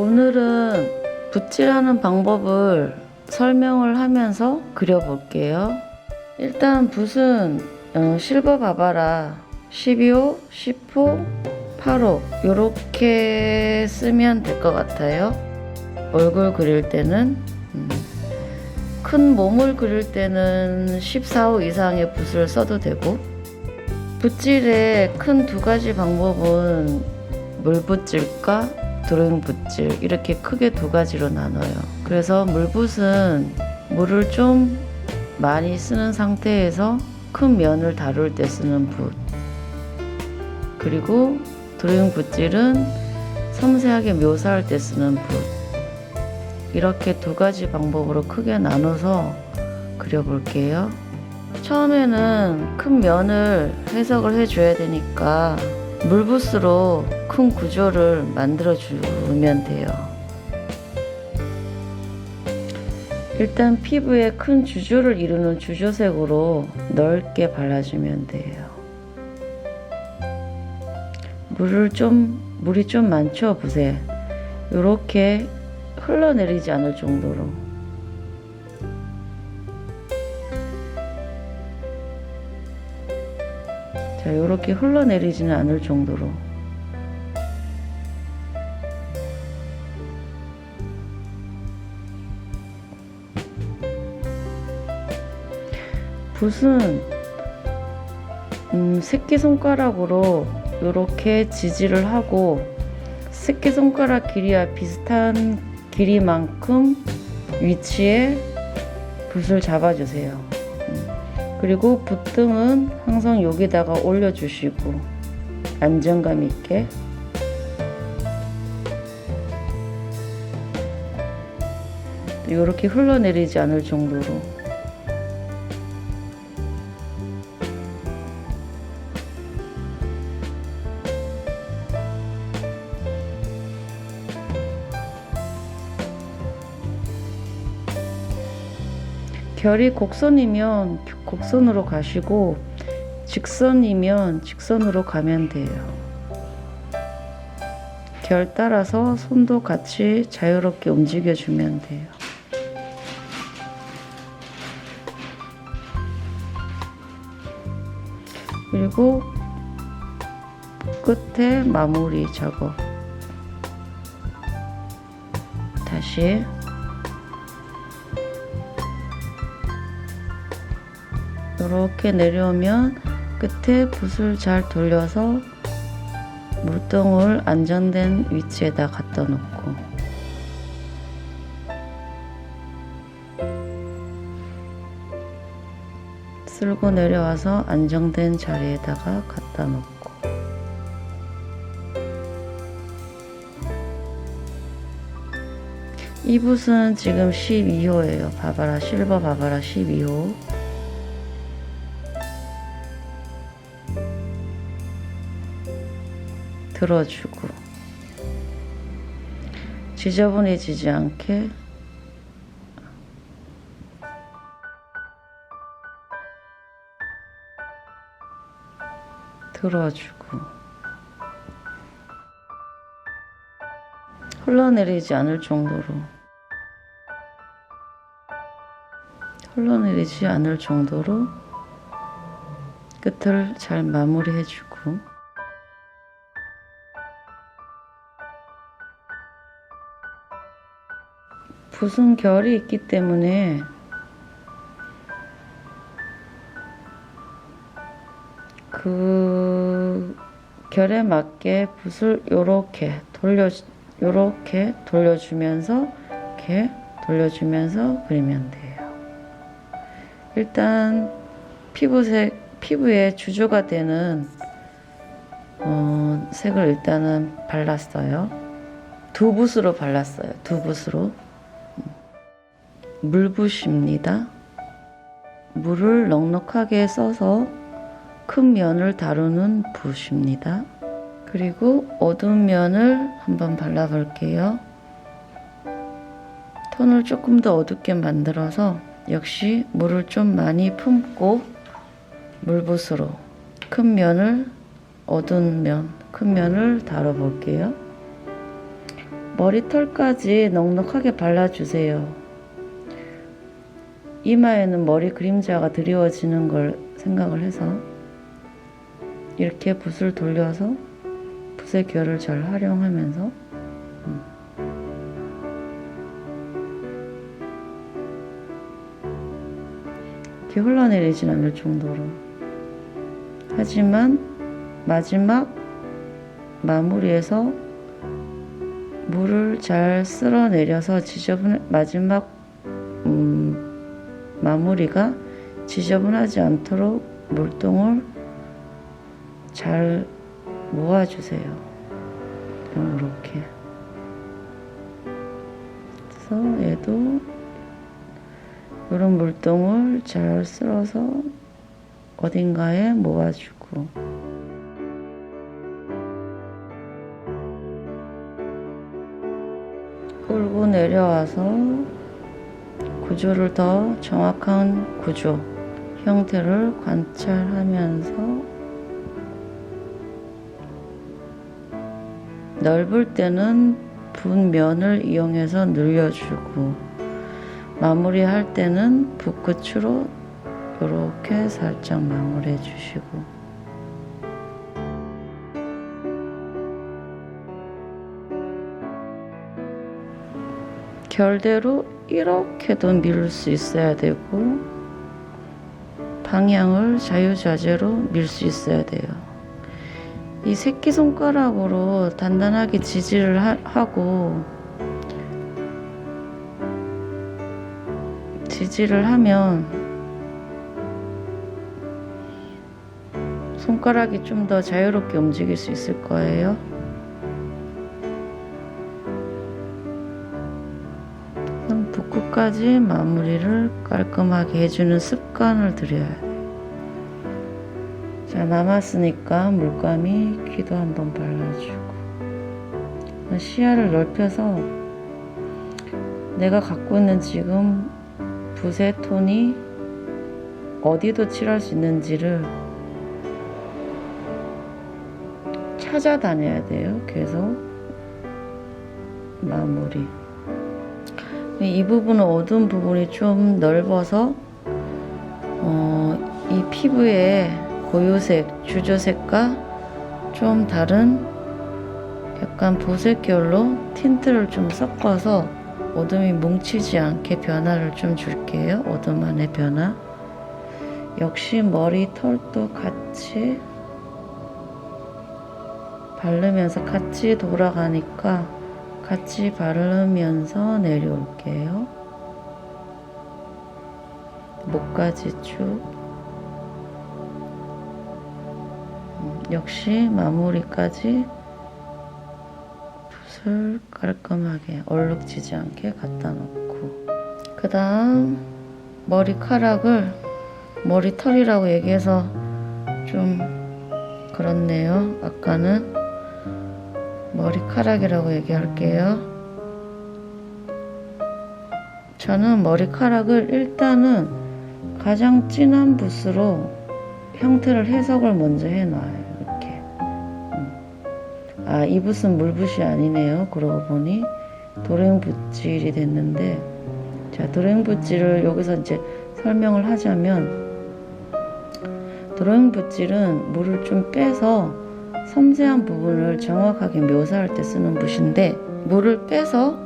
오늘은 붓질하는 방법을 설명을 하면서 그려볼게요. 일단 붓은 실버 바바라 12호, 10호, 8호 이렇게 쓰면 될 것 같아요. 얼굴 그릴 때는 큰 몸을 그릴 때는 14호 이상의 붓을 써도 되고, 붓질의 큰 두 가지 방법은 물붓질과 드로잉 붓질 이렇게 크게 두 가지로 나눠요. 그래서 물붓은 물을 좀 많이 쓰는 상태에서 큰 면을 다룰 때 쓰는 붓, 그리고 드로잉 붓질은 섬세하게 묘사할 때 쓰는 붓, 이렇게 두 가지 방법으로 크게 나눠서 그려볼게요. 처음에는 큰 면을 해석을 해줘야 되니까 물붓으로 큰 구조를 만들어 주면 돼요. 일단 피부에 큰 주조를 이루는 주조색으로 넓게 발라주면 돼요. 물이 좀 많죠, 붓에. 이렇게 흘러내리지 않을 정도로. 자, 이렇게 흘러내리지는 않을 정도로. 붓은 새끼손가락으로 이렇게 지지를 하고, 새끼손가락 길이와 비슷한 길이만큼 위치에 붓을 잡아주세요. 그리고 붓등은 항상 여기다가 올려주시고 안정감 있게. 이렇게 흘러내리지 않을 정도로. 결이 곡선이면 곡선으로 가시고, 직선이면 직선으로 가면 돼요. 결 따라서 손도 같이 자유롭게 움직여주면 돼요. 그리고 끝에 마무리 작업. 다시 이렇게 내려오면 끝에 붓을 잘 돌려서 물동을 안정된 위치에다 갖다 놓고, 쓸고 내려와서 안정된 자리에다가 갖다 놓고, 이 붓은 지금 12호예요. 바바라, 실버 바바라 12호. 들어주고 지저분해지지 않게 들어주고, 흘러내리지 않을 정도로, 흘러내리지 않을 정도로 끝을 잘 마무리해주고, 붓은 결이 있기 때문에 그 결에 맞게 붓을 요렇게 돌려주면서 이렇게 돌려주면서 그리면 돼요. 일단 피부에 주조가 되는 색을 일단은 발랐어요. 두 붓으로 발랐어요. 두 붓으로. 물붓입니다. 물을 넉넉하게 써서 큰 면을 다루는 붓입니다. 그리고 어두운 면을 한번 발라볼게요. 톤을 조금 더 어둡게 만들어서 역시 물을 좀 많이 품고 물붓으로 큰 면을, 어두운 면, 큰 면을 다뤄볼게요. 머리털까지 넉넉하게 발라주세요. 이마에는 머리 그림자가 드리워지는 걸 생각을 해서 이렇게 붓을 돌려서 붓의 결을 잘 활용하면서 이렇게 흘러내리진 않을 정도로. 하지만 마지막 마무리에서 물을 잘 쓸어내려서 마지막 마무리가 지저분하지 않도록 물통을 잘 모아주세요. 이렇게. 그래서 얘도 이런 물통을 잘 쓸어서 어딘가에 모아주고. 끌고 내려와서 구조를 더 정확한 구조, 형태를 관찰하면서 넓을 때는 붓면을 이용해서 늘려주고 마무리할 때는 붓끝으로 이렇게 살짝 마무리해 주시고 결대로 이렇게도 밀 수 있어야 되고 방향을 자유자재로 밀 수 있어야 돼요. 이 새끼손가락으로 단단하게 지지를 하고 지지를 하면 손가락이 좀 더 자유롭게 움직일 수 있을 거예요. 붓끝까지 마무리를 깔끔하게 해주는 습관을 들여야 돼요. 자, 남았으니까 물감이 귀도 한번 발라주고 시야를 넓혀서 내가 갖고 있는 지금 붓의 톤이 어디도 칠할 수 있는지를 찾아다녀야 돼요. 계속 마무리. 이 부분은 어두운 부분이 좀 넓어서 이 피부의 고유색, 주조색과 좀 다른 약간 보색 계열로 틴트를 좀 섞어서 어둠이 뭉치지 않게 변화를 좀 줄게요. 어둠 안의 변화. 역시 머리털도 같이 바르면서 같이 돌아가니까 같이 바르면서 내려올게요. 목까지 쭉. 역시 마무리까지 붓을 깔끔하게 얼룩지지 않게 갖다 놓고 그 다음 머리카락을 머리털이라고 얘기해서 좀 그렇네요. 아까는 머리카락이라고 얘기할게요. 저는 머리카락을 일단은 가장 진한 붓으로 형태를 해석을 먼저 해놔요. 이렇게. 아, 이 붓은 물붓이 아니네요. 그러고 보니 도랭 붓질이 됐는데, 자, 도랭 붓질을 여기서 이제 설명을 하자면, 도랭 붓질은 물을 좀 빼서 섬세한 부분을 정확하게 묘사할 때 쓰는 붓인데, 물을 빼서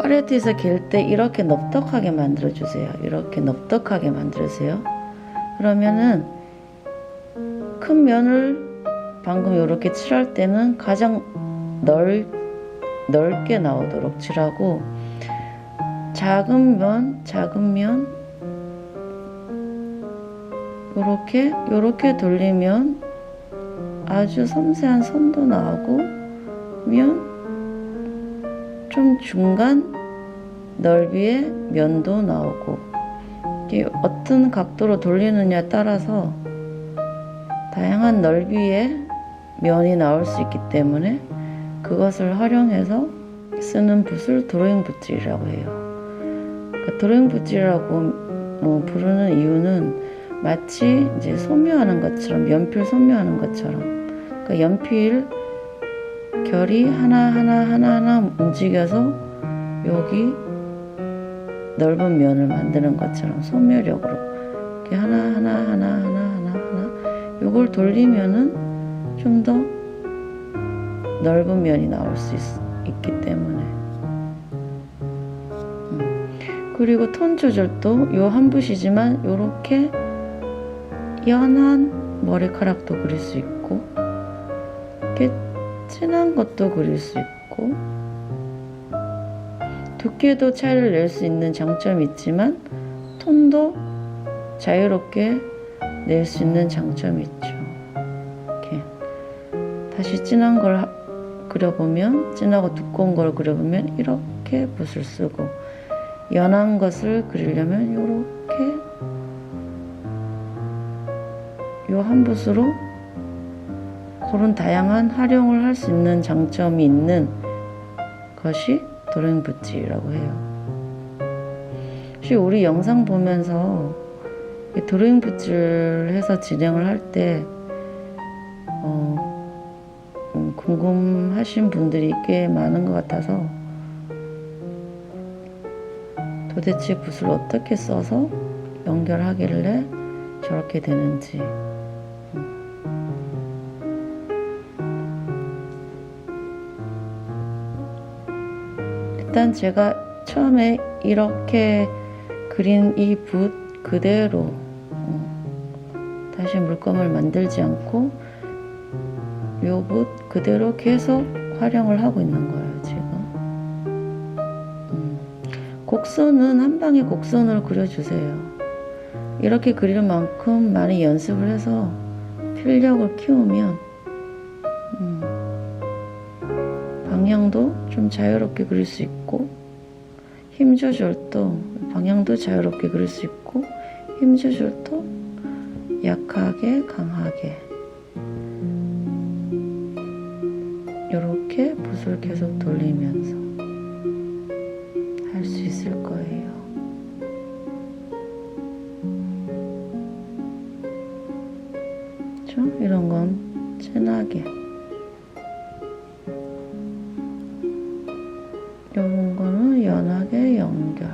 팔레트에서 갤 때 이렇게 넓적하게 만들어주세요. 이렇게 넓적하게 만들으세요. 그러면은 큰 면을 방금 이렇게 칠할 때는 가장 넓게 나오도록 칠하고, 작은 면 요렇게 돌리면 아주 섬세한 선도 나오고, 면 좀 중간 넓이의 면도 나오고, 이게 어떤 각도로 돌리느냐에 따라서 다양한 넓이의 면이 나올 수 있기 때문에 그것을 활용해서 쓰는 붓을 드로잉 붓질이라고 해요. 그러니까 드로잉 붓질이라고 부르는 이유는 마치 이제 소묘하는 것처럼, 연필 소묘하는 것처럼, 그러니까 연필 결이 하나하나 움직여서 여기 넓은 면을 만드는 것처럼 소묘력으로 이렇게 하나 요걸 돌리면은 좀 더 넓은 면이 나올 수 있기 때문에 그리고 톤 조절도 요 한 붓이지만 요렇게 연한 머리카락도 그릴 수 있고 이렇게 진한 것도 그릴 수 있고 두께도 차이를 낼 수 있는 장점이 있지만 톤도 자유롭게 낼 수 있는 장점이 있죠. 이렇게 다시 진한 걸 그려보면 진하고 두꺼운 걸 그려보면 이렇게 붓을 쓰고 연한 것을 그리려면 이렇게 요 한 붓으로 그런 다양한 활용을 할 수 있는 장점이 있는 것이 드로잉 붓질이라고 해요. 혹시 우리 영상 보면서 드로잉 붓질 해서 진행을 할 때 궁금하신 분들이 꽤 많은 것 같아서 도대체 붓을 어떻게 써서 연결하길래 저렇게 되는지 일단 제가 처음에 이렇게 그린 이 붓 그대로 다시 물감을 만들지 않고 요 붓 그대로 계속 활용을 하고 있는 거예요 지금. 곡선은 한 방에 곡선을 그려주세요. 이렇게 그릴 만큼 많이 연습을 해서 필력을 키우면 방향도 좀 자유롭게 그릴 수 있고 힘 조절도 방향도 자유롭게 그릴 수 있고 힘 조절도 약하게 강하게 이렇게 붓을 계속 돌리면서 할 수 있을 거예요. 그렇죠? 이런 건 진하게 이런 거는 연하게 연결.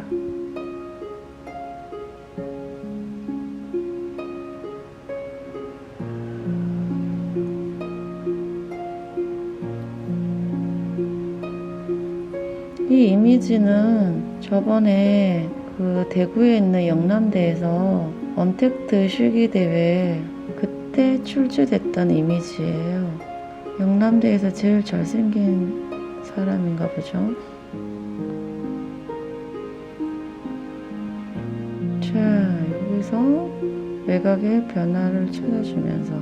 이 이미지는 저번에 그 대구에 있는 영남대에서 언택트 실기대회 그때 출제됐던 이미지예요. 영남대에서 제일 잘생긴 사람인가 보죠. 자, 여기서 외곽의 변화를 찾아주면서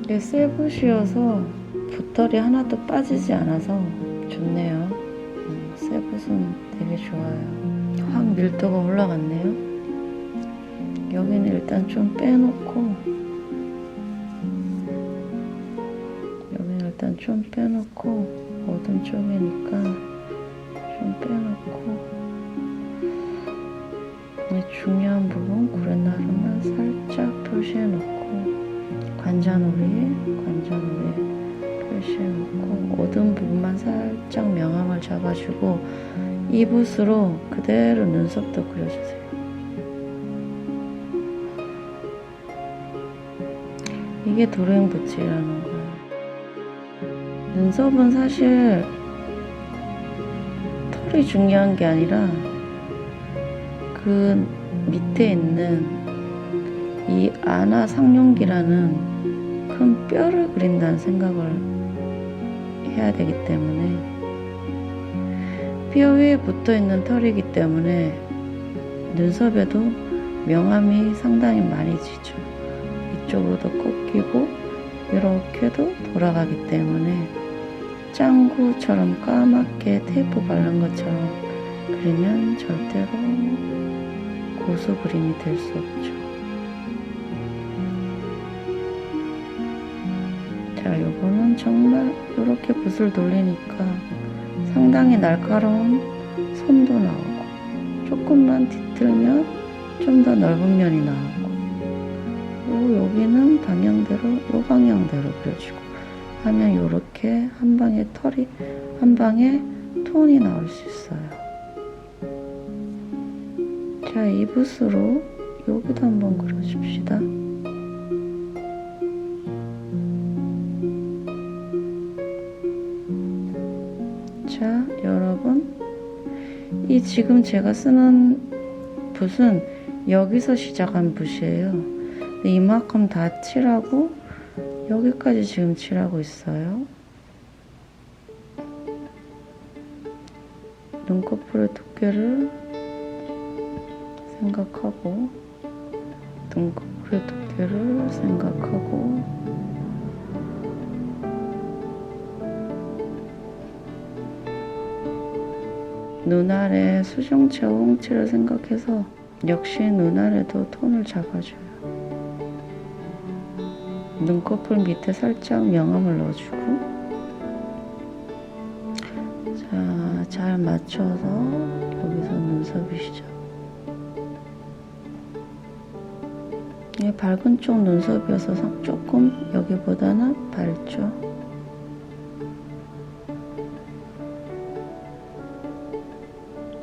이게 셀붓이어서 붓털이 하나도 빠지지 않아서 좋네요. 셀붓은 되게 좋아요. 확 밀도가 올라갔네요. 여기는 일단 좀 빼놓고 어두운 쪽이니까 좀 빼놓고 이 중요한 부분 구레나루만 살짝 표시해놓고 관자놀이 표시해놓고 어두운 부분만 살짝 명암을 잡아주고 이 붓으로 그대로 눈썹도 그려주세요. 이게 드로잉 붓질이라는 거예요. 눈썹은 사실 털이 중요한 게 아니라 그 밑에 있는 이 안화 상룡기라는 큰 뼈를 그린다는 생각을 해야 되기 때문에 뼈 위에 붙어있는 털이기 때문에 눈썹에도 명암이 상당히 많이 지죠. 이쪽으로도 꺾이고 이렇게도 돌아가기 때문에 짱구처럼 까맣게 테이프 바른 것처럼 그리면 절대로 고수 그림이 될 수 없죠. 자, 요거는 정말 이렇게 붓을 돌리니까 상당히 날카로운 손도 나오고 조금만 뒤틀면 좀 더 넓은 면이 나오고 여기는 방향대로 요 방향대로 그려주고 하면 이렇게 한 방에 톤이 나올 수 있어요. 자, 이 붓으로 여기도 한번 그려줍시다. 자, 여러분, 이 지금 제가 쓰는 붓은 여기서 시작한 붓이에요. 이만큼 다 칠하고 여기까지 지금 칠하고 있어요. 눈꺼풀의 두께를 생각하고, 눈꺼풀의 두께를 생각하고, 눈 아래 수정체, 호응체를 생각해서 역시 눈 아래도 톤을 잡아줘요. 눈꺼풀 밑에 살짝 명암을 넣어주고, 자, 잘 맞춰서 여기서 눈썹이 시작. 이게 밝은 쪽 눈썹이어서 조금 여기보다는 밝죠.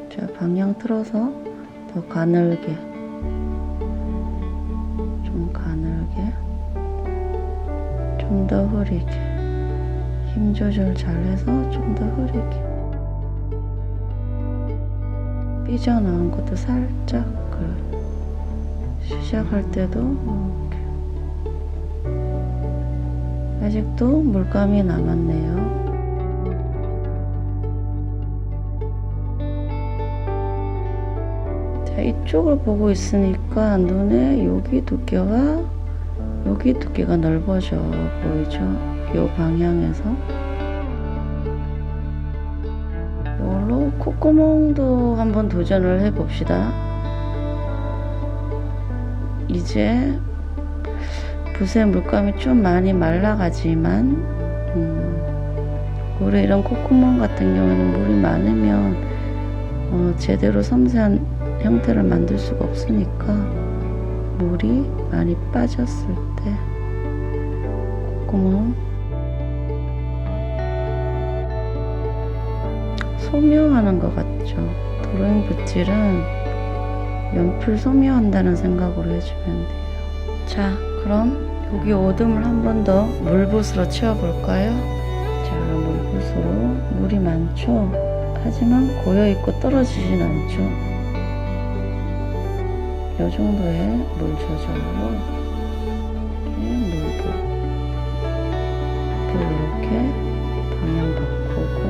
자, 방향 틀어서 더 가늘게, 좀 가늘게, 좀 더 흐리게, 힘 조절 잘해서 좀 더 흐리게. 삐져나온 것도 살짝 시작할 때도 이렇게. 아직도 물감이 남았네요. 자, 이쪽을 보고 있으니까 눈에 여기 두께가 넓어져 보이죠? 이 방향에서. 이걸로 콧구멍도 한번 도전을 해봅시다. 이제 붓의 물감이 좀 많이 말라가지만 올해 이런 콧구멍 같은 경우에는 물이 많으면 제대로 섬세한 형태를 만들 수가 없으니까 물이 많이 빠졌을 때 콧구멍 소묘하는 것 같죠. 드로잉 붓질은 연필 소묘한다는 생각으로 해주면 돼요. 자, 그럼 여기 어둠을 한 번 더 물붓으로 채워볼까요? 자, 물붓으로 물이 많죠? 하지만 고여있고 떨어지진 않죠? 이 정도의 물 조절로 물붓 이렇게 방향 바꾸고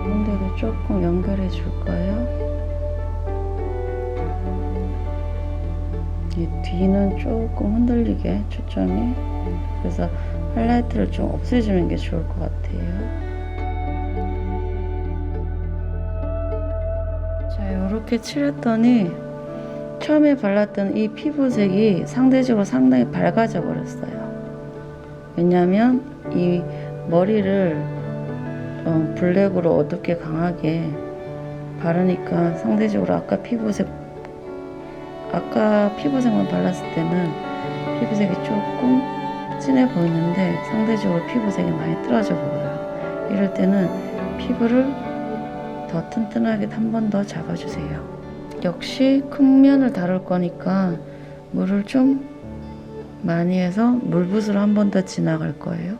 가운데도 조금 연결해 줄까요? 이 뒤는 조금 흔들리게 초점이, 그래서 하이라이트를 좀 없애주는 게 좋을 것 같아요. 자, 이렇게 칠했더니 처음에 발랐던 이 피부색이 상대적으로 상당히 밝아져 버렸어요. 왜냐하면 이 머리를 블랙으로 어둡게 강하게 바르니까 상대적으로 아까 피부색만 발랐을 때는 피부색이 조금 진해 보이는데 상대적으로 피부색이 많이 떨어져 보여요. 이럴 때는 피부를 더 튼튼하게 한 번 더 잡아주세요. 역시 큰 면을 다룰 거니까 물을 좀 많이 해서 물붓으로 한 번 더 지나갈 거예요.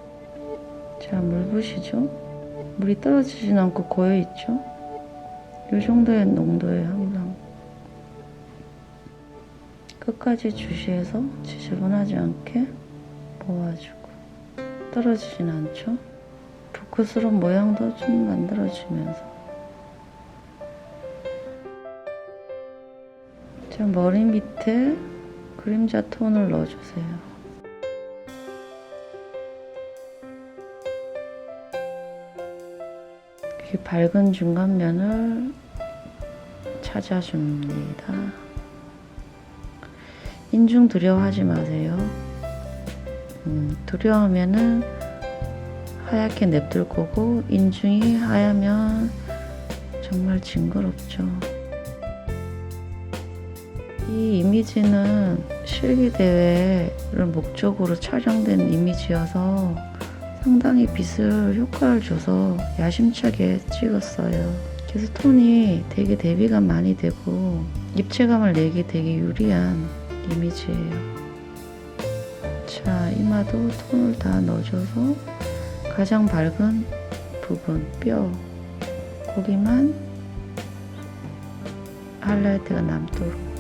자, 물붓이죠. 물이 떨어지진 않고 고여있죠. 이 정도의 농도에 항상 끝까지 주시해서 지저분하지 않게 모아주고 떨어지진 않죠. 붓끝으로 모양도 좀 만들어주면서. 자, 머리 밑에 그림자 톤을 넣어주세요. 이 밝은 중간면을 찾아줍니다. 인중 두려워하지 마세요. 두려워하면은 하얗게 냅둘 거고, 인중이 하얗면 정말 징그럽죠. 이 이미지는 실기대회를 목적으로 촬영된 이미지여서 상당히 빛을 효과를 줘서 야심차게 찍었어요. 그래서 톤이 되게 대비가 많이 되고 입체감을 내기 되게 유리한 이미지예요. 자, 이마도 톤을 다 넣어줘서 가장 밝은 부분, 뼈, 거기만 하이라이트가 남도록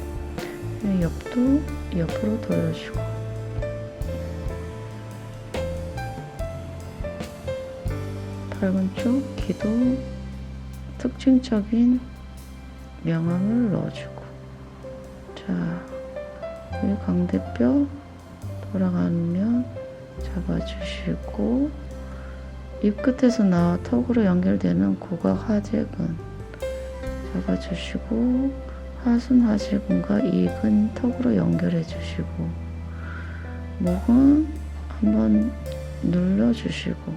옆도 옆으로 돌려주고 밝은 쪽 귀도 특징적인 명암을 넣어주고 자, 여기 광대뼈 돌아가는 면 잡아주시고 입 끝에서 나와 턱으로 연결되는 고각 하재근 잡아주시고 하순 하재근과 이근 턱으로 연결해 주시고 목은 한번 눌러주시고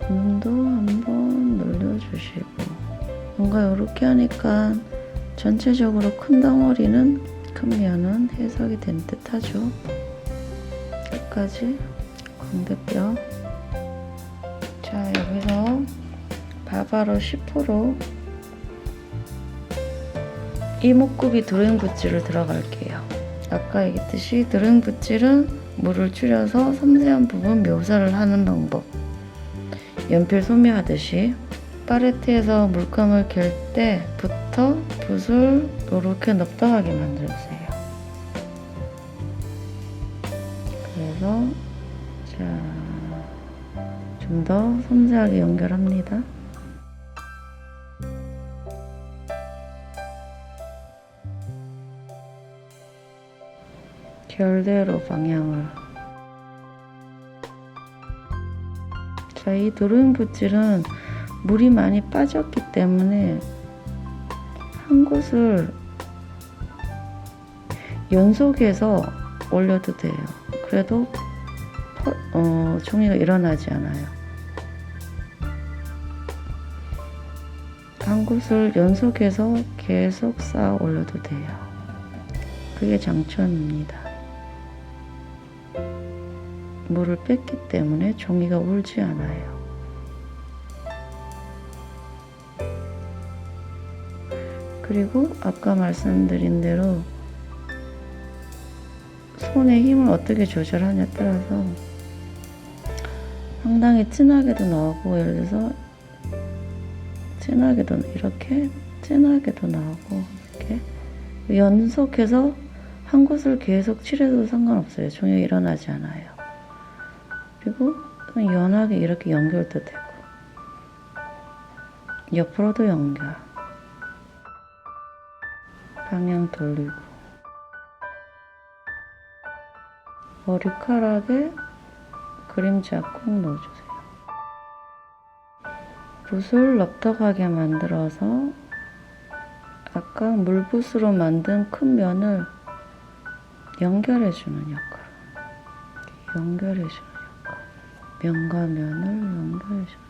눈도 한번 눌러주시고 뭔가 이렇게 하니까 전체적으로 큰 덩어리는 큰 면은 해석이 된 듯 하죠. 끝까지 광대뼈. 자, 여기서 바바로 10% 이목구비 드로잉 붓질을 들어갈게요. 아까 얘기했듯이 드로잉 붓질은 물을 줄여서 섬세한 부분 묘사를 하는 방법. 연필 소묘하듯이 팔레트에서 물감을 갤 때부터 붓을 이렇게 넙떡하게 만들어주세요. 그래서 좀 더 섬세하게 연결합니다. 결대로 방향을. 자, 이 드로잉 붓질은 물이 많이 빠졌기 때문에 한 곳을 연속해서 올려도 돼요. 그래도 종이가 일어나지 않아요. 한 곳을 연속해서 계속 쌓아 올려도 돼요. 그게 장점입니다. 물을 뺐기 때문에 종이가 울지 않아요. 그리고 아까 말씀드린 대로 손의 힘을 어떻게 조절하냐에 따라서 상당히 진하게도 나오고, 예를 들어서 진하게도 이렇게 진하게도 나오고, 이렇게 연속해서 한 곳을 계속 칠해도 상관없어요. 종이가 일어나지 않아요. 그리고 연하게 이렇게 연결도 되고 옆으로도 연결, 방향 돌리고 머리카락에 그림자 꼭 넣어주세요. 붓을 넙떡하게 만들어서 아까 물붓으로 만든 큰 면을 연결해주는 역할, 연결해주는 역할, 면과 면을 연결해주는.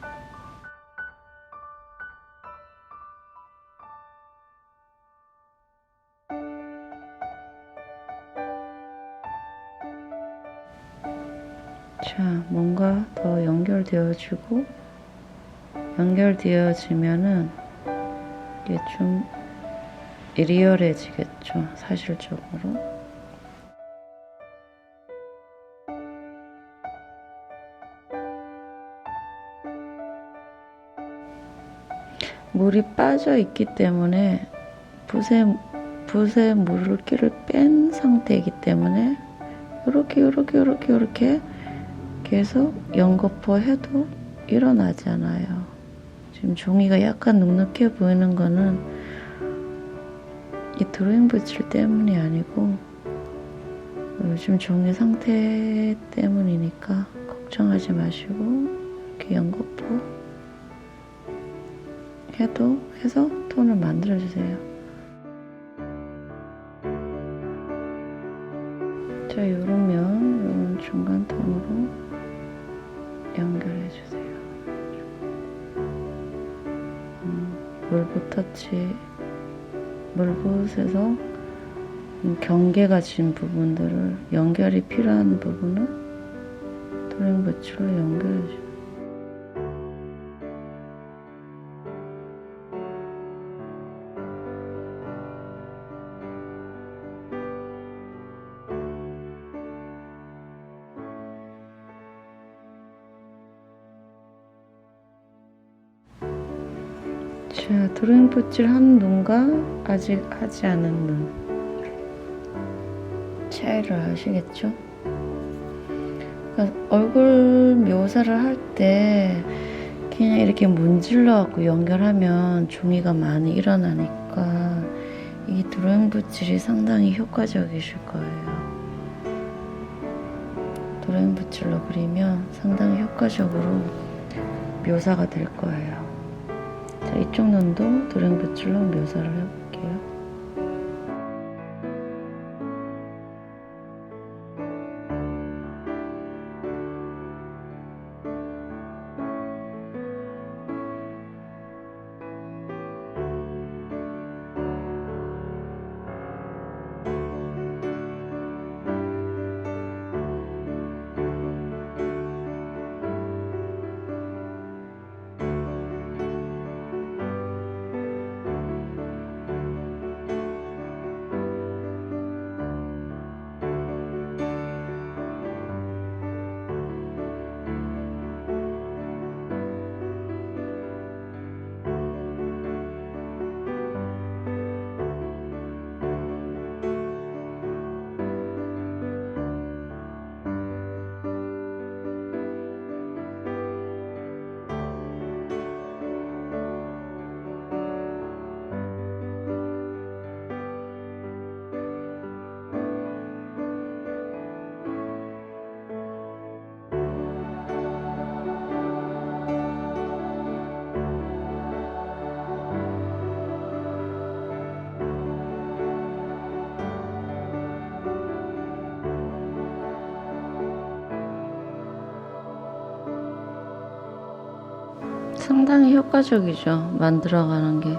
자, 뭔가 더 연결되어지고, 연결되어지면은 이게 좀 리얼해지겠죠, 사실적으로. 물이 빠져 있기 때문에 붓에 물기를 뺀 상태이기 때문에 이렇게 계속 연거푸 해도 일어나지 않아요. 지금 종이가 약간 눅눅해 보이는 거는 이 드로잉 붓질 때문이 아니고 요즘 종이 상태 때문이니까 걱정하지 마시고 이렇게 연거푸 해서 톤을 만들어주세요. 자, 요런 중간 톤으로 연결해주세요. 물붓에서 경계가 진 부분들을 연결이 필요한 부분을 드로잉 붓으로 연결해줘요. 자, 드로잉 붓질 한 눈과 아직 하지 않은 눈 차이를 아시겠죠? 그러니까 얼굴 묘사를 할 때 그냥 이렇게 문질러 갖고 연결하면 종이가 많이 일어나니까 이 드로잉 붓질이 상당히 효과적이실 거예요. 드로잉 붓질로 그리면 상당히 효과적으로 묘사가 될 거예요. 자, 이쪽 눈도 드로잉 붓질로 묘사를 해볼게요. 상당히 효과적이죠. 만들어가는 게.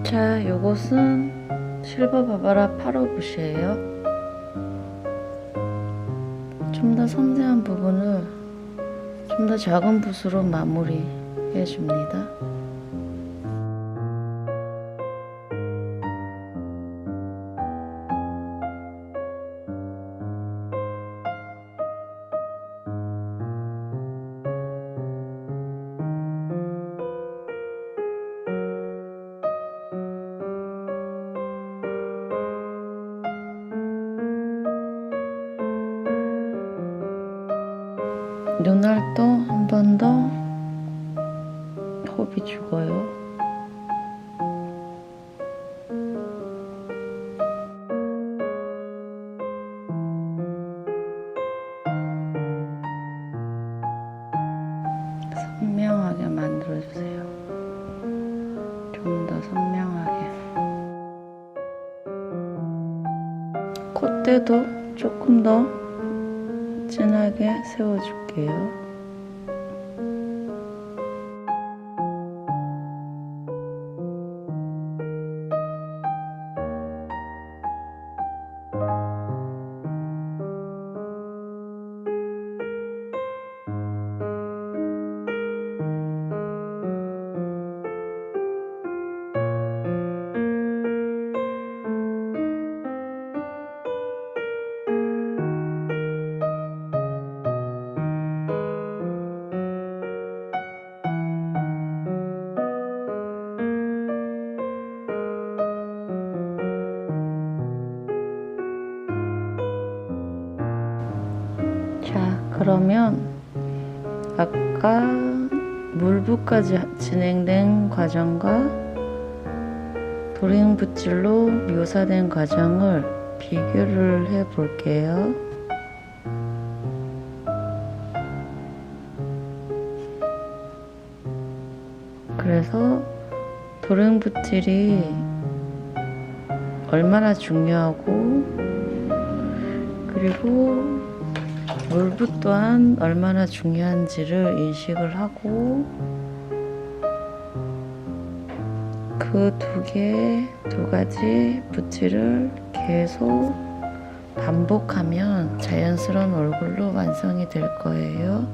자, 요것은 실버 바바라 8호 붓이에요. 좀 더 섬세한 부분을 좀 더 작은 붓으로 마무리해 줍니다. 눈알도 한 번 더 호비 죽어요. 선명하게 만들어주세요. 좀 더 선명하게. 콧대도 조금 더 진하게 세워줄게요. 자, 그러면 아까 물붓까지 진행된 과정과 드로잉 붓질로 묘사된 과정을 비교를 해 볼게요. 그래서 도령 붓질이 얼마나 중요하고, 그리고 물붓 또한 얼마나 중요한지를 인식을 하고, 그 두 가지 붓질을 계속 반복하면 자연스러운 얼굴로 완성이 될 거예요.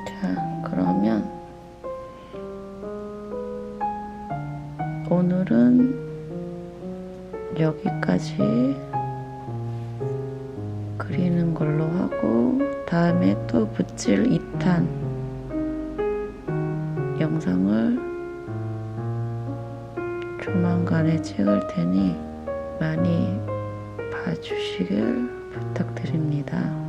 자, 그러면 오늘은 여기까지 그리는 걸로 하고, 다음에 또 붓질 2탄 영상을 조만간에 찍을 테니 많이 봐주시길 부탁드립니다.